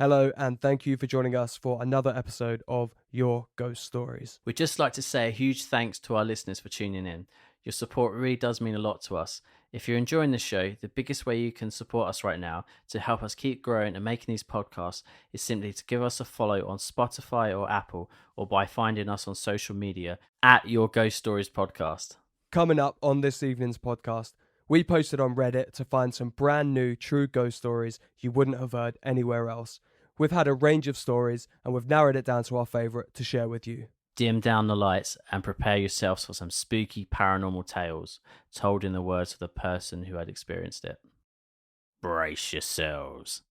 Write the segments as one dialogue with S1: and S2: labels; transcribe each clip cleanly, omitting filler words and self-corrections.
S1: Hello, and thank you for joining us for another episode of Your Ghost Stories.
S2: We'd just like to say a huge thanks to our listeners for tuning in. Your support really does mean a lot to us. If you're enjoying the show, the biggest way you can support us right now to help us keep growing and making these podcasts is simply to give us a follow on Spotify or Apple, or by finding us on social media at Your Ghost Stories Podcast.
S1: Coming up on this evening's podcast, we posted on Reddit to find some brand new true ghost stories you wouldn't have heard anywhere else. We've had a range of stories and we've narrowed it down to our favourite to share with you.
S2: Dim down the lights and prepare yourselves for some spooky paranormal tales told in the words of the person who had experienced it. Brace yourselves.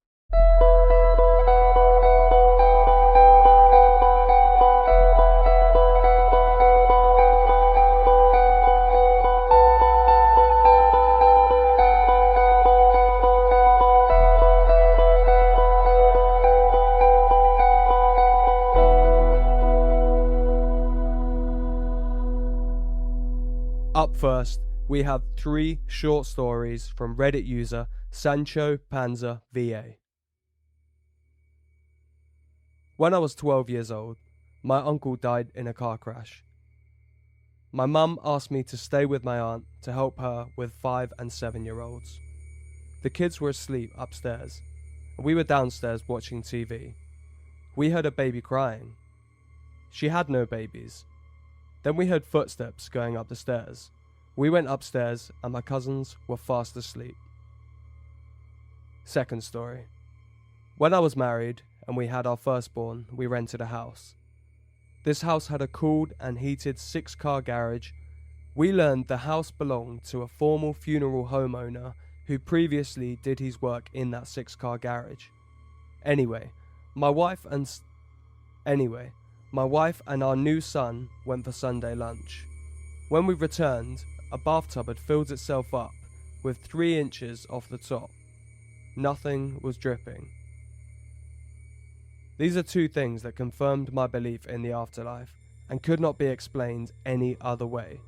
S1: Up first, we have 3 short stories from Reddit user Sancho Panza VA. When I was 12 years old, my uncle died in a car crash. My mum asked me to stay with my aunt to help her with 5 and 7-year-olds. The kids were asleep upstairs, and we were downstairs watching TV. We heard a baby crying. She had no babies. Then we heard footsteps going up the stairs. We went upstairs and my cousins were fast asleep. Second story. When I was married and we had our firstborn, we rented a house. This house had a cooled and heated 6-car garage. We learned the house belonged to a former funeral homeowner who previously did his work in that 6-car garage. Anyway, my wife and our new son went for Sunday lunch. When we returned, a bathtub had filled itself up with 3 inches off the top. Nothing was dripping. These are 2 things that confirmed my belief in the afterlife and could not be explained any other way.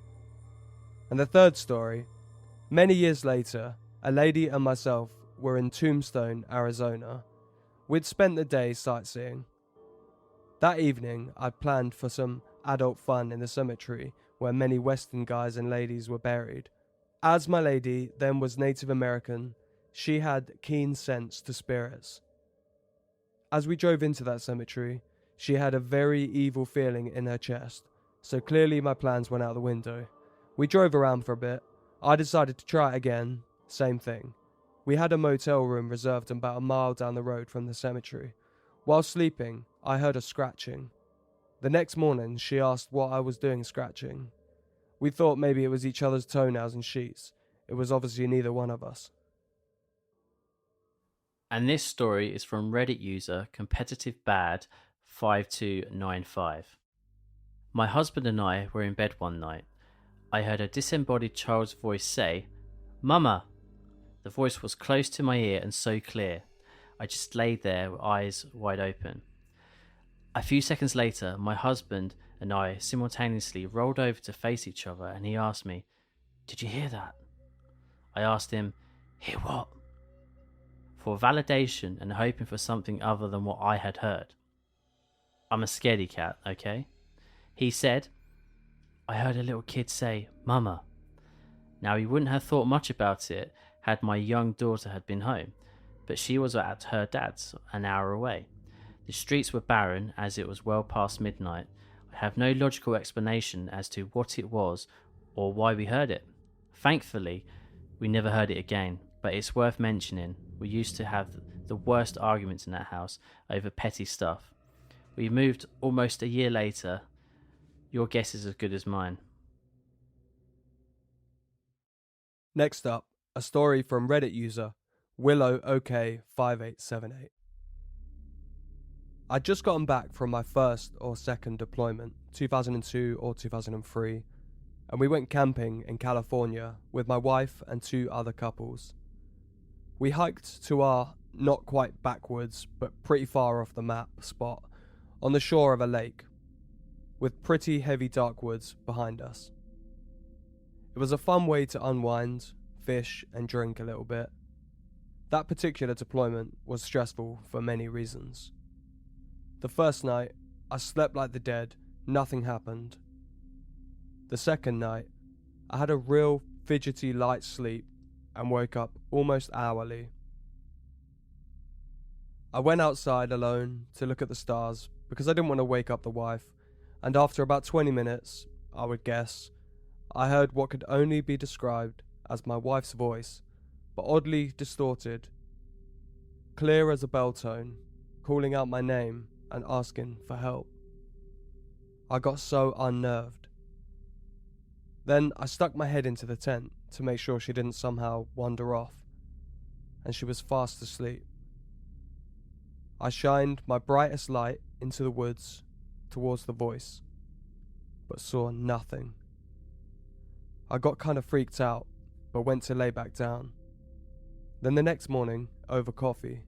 S1: And the third story, many years later, a lady and myself were in Tombstone, Arizona. We'd spent the day sightseeing. That evening, I planned for some adult fun in the cemetery where many Western guys and ladies were buried. As my lady then was Native American, she had keen sense to spirits. As we drove into that cemetery, she had a very evil feeling in her chest, so clearly my plans went out the window. We drove around for a bit. I decided to try it again, same thing. We had a motel room reserved about a mile down the road from the cemetery. While sleeping, I heard a scratching. The next morning, she asked what I was doing scratching. We thought maybe it was each other's toenails and sheets. It was obviously neither one of us.
S2: And this story is from Reddit user CompetitiveBad5295. My husband and I were in bed one night. I heard a disembodied child's voice say, "Mama!" The voice was close to my ear and so clear. I just laid there with eyes wide open. A few seconds later, my husband and I simultaneously rolled over to face each other and he asked me, "Did you hear that?" I asked him, "Hear what?" For validation and hoping for something other than what I had heard. I'm a scaredy cat, okay? He said, "I heard a little kid say, 'Mama.'" Now he wouldn't have thought much about it had my young daughter had been home, but she was at her dad's an hour away. The streets were barren as it was well past midnight. I have no logical explanation as to what it was or why we heard it. Thankfully, we never heard it again, but it's worth mentioning we used to have the worst arguments in that house over petty stuff. We moved almost a year later. Your guess is as good as mine.
S1: Next up, a story from Reddit user WillowOK5878. I'd just gotten back from my first or second deployment, 2002 or 2003, and we went camping in California with my wife and 2 other couples. We hiked to our not quite backwoods but pretty far off the map spot on the shore of a lake, with pretty heavy dark woods behind us. It was a fun way to unwind, fish and drink a little bit. That particular deployment was stressful for many reasons. The first night, I slept like the dead, nothing happened. The second night, I had a real fidgety light sleep and woke up almost hourly. I went outside alone to look at the stars because I didn't want to wake up the wife, and after about 20 minutes, I would guess, I heard what could only be described as my wife's voice, but oddly distorted, clear as a bell tone, calling out my name and asking for help. I got so unnerved. Then I stuck my head into the tent to make sure she didn't somehow wander off, and she was fast asleep. I shined my brightest light into the woods towards the voice, but saw nothing. I got kind of freaked out, but went to lay back down. Then the next morning, over coffee,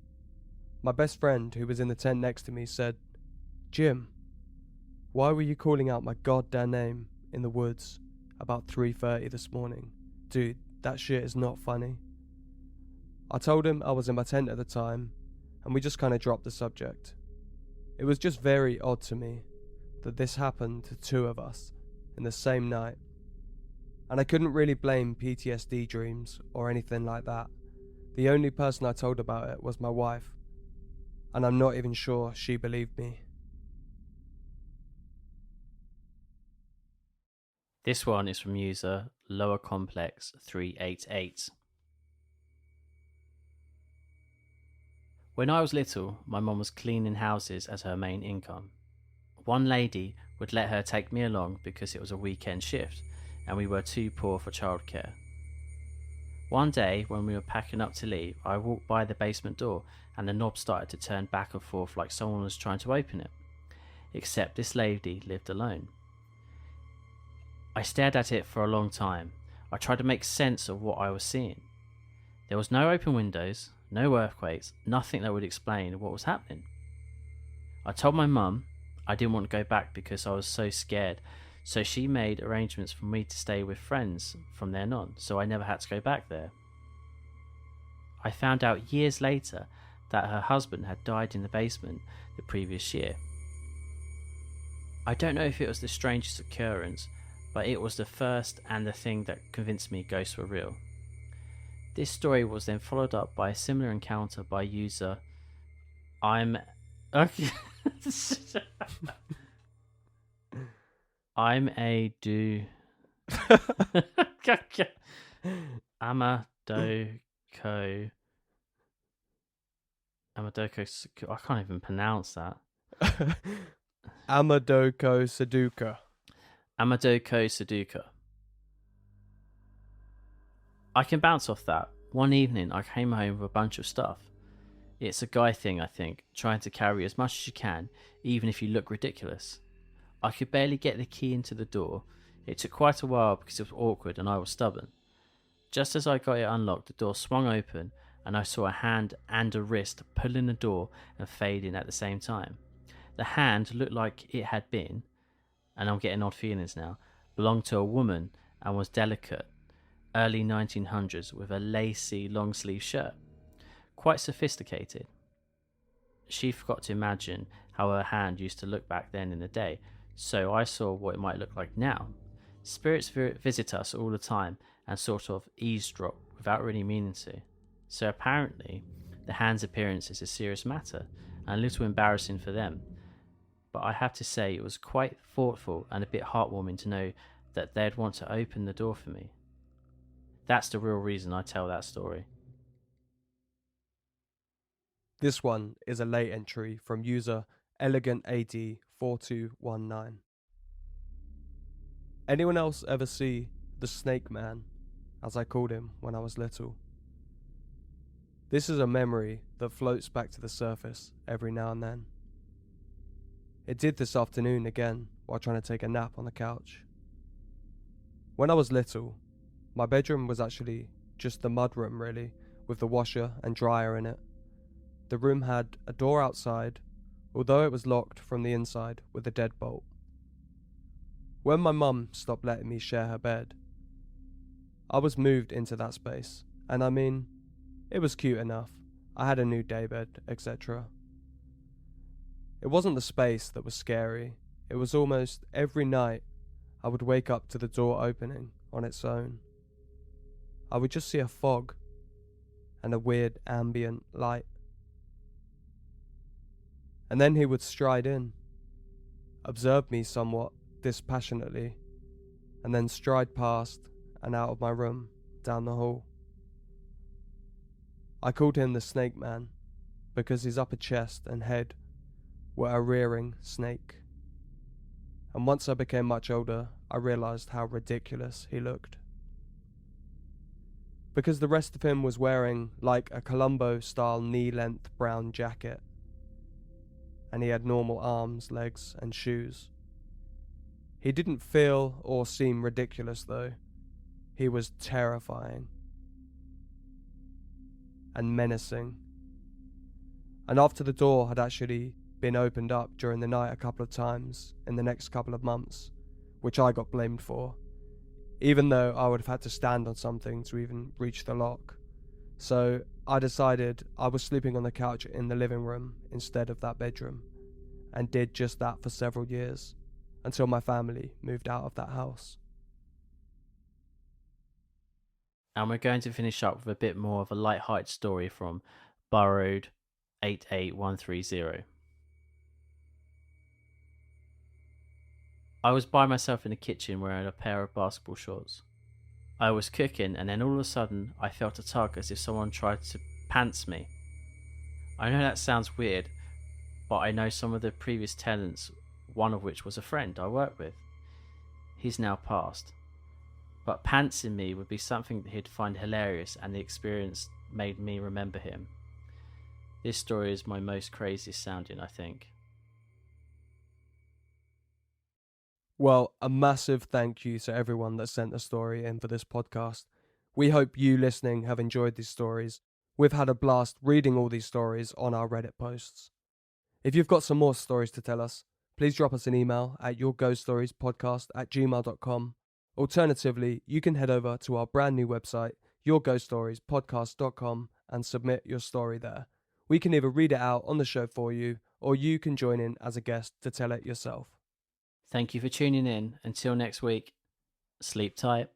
S1: my best friend who was in the tent next to me said, "Jim, why were you calling out my goddamn name in the woods about 3:30 this morning? Dude, that shit is not funny." I told him I was in my tent at the time, and we just kind of dropped the subject. It was just very odd to me that this happened to two of us in the same night. And I couldn't really blame PTSD dreams or anything like that. The only person I told about it was my wife, and I'm not even sure she believed me.
S2: This one is from user Lower Complex 388. When I was little, my mum was cleaning houses as her main income. One lady would let her take me along because it was a weekend shift and we were too poor for childcare. One day, when we were packing up to leave, I walked by the basement door and the knob started to turn back and forth like someone was trying to open it. Except this lady lived alone. I stared at it for a long time. I tried to make sense of what I was seeing. There was no open windows, no earthquakes, nothing that would explain what was happening. I told my mum I didn't want to go back because I was so scared, so she made arrangements for me to stay with friends from then on, so I never had to go back there. I found out years later that her husband had died in the basement the previous year. I don't know if it was the strangest occurrence, but it was the first and the thing that convinced me ghosts were real. This story was then followed up by a similar encounter by user I'm a do Amadoko. I can't even pronounce that.
S1: Amadoko Suduka.
S2: Amadoko Suduka. I can bounce off that. One evening I came home with a bunch of stuff. It's a guy thing, I think, trying to carry as much as you can, even if you look ridiculous. I could barely get the key into the door. It took quite a while because it was awkward and I was stubborn. Just as I got it unlocked, the door swung open and I saw a hand and a wrist pulling the door and fading at the same time. The hand looked like it had been, and I'm getting odd feelings now, belonged to a woman and was delicate, early 1900s with a lacy long sleeve shirt. Quite sophisticated. She forgot to imagine how her hand used to look back then in the day, so I saw what it might look like now. Spirits visit us all the time and sort of eavesdrop without really meaning to. So apparently, the hand's appearance is a serious matter and a little embarrassing for them. But I have to say it was quite thoughtful and a bit heartwarming to know that they'd want to open the door for me. That's the real reason I tell that story.
S1: This one is a late entry from user ElegantAD4219. Anyone else ever see the Snake Man, as I called him when I was little? This is a memory that floats back to the surface every now and then. It did this afternoon again while trying to take a nap on the couch. When I was little, my bedroom was actually just the mudroom really, with the washer and dryer in it. The room had a door outside, although it was locked from the inside with a deadbolt. When my mum stopped letting me share her bed, I was moved into that space, and I mean, It was cute enough. I had a new daybed, etc. It wasn't the space that was scary. It was almost every night I would wake up to the door opening on its own. I would just see a fog and a weird ambient light. And then he would stride in, observe me somewhat dispassionately, and then stride past and out of my room down the hall. I called him the Snake Man because his upper chest and head were a rearing snake. And once I became much older, I realised how ridiculous he looked. Because the rest of him was wearing like a Columbo-style knee-length brown jacket, and he had normal arms, legs, and shoes. He didn't feel or seem ridiculous though. He was terrifying and menacing. And after the door had actually been opened up during the night a couple of times in the next couple of months, which I got blamed for, even though I would have had to stand on something to even reach the lock. So I decided I was sleeping on the couch in the living room instead of that bedroom, and did just that for several years, until my family moved out of that house.
S2: And we're going to finish up with a bit more of a light-hearted story from Burrowed 88130. I was by myself in the kitchen wearing a pair of basketball shorts. I was cooking, and then all of a sudden I felt a tug as if someone tried to pants me. I know that sounds weird, but I know some of the previous tenants, one of which was a friend I worked with. He's now passed. But pantsing me would be something that he'd find hilarious, and the experience made me remember him. This story is my most craziest sounding, I think.
S1: Well, a massive thank you to everyone that sent a story in for this podcast. We hope you listening have enjoyed these stories. We've had a blast reading all these stories on our Reddit posts. If you've got some more stories to tell us, please drop us an email at yourghoststoriespodcast@gmail.com. Alternatively, you can head over to our brand new website, yourghoststoriespodcast.com, and submit your story there. We can either read it out on the show for you, or you can join in as a guest to tell it yourself.
S2: Thank you for tuning in. Until next week, sleep tight.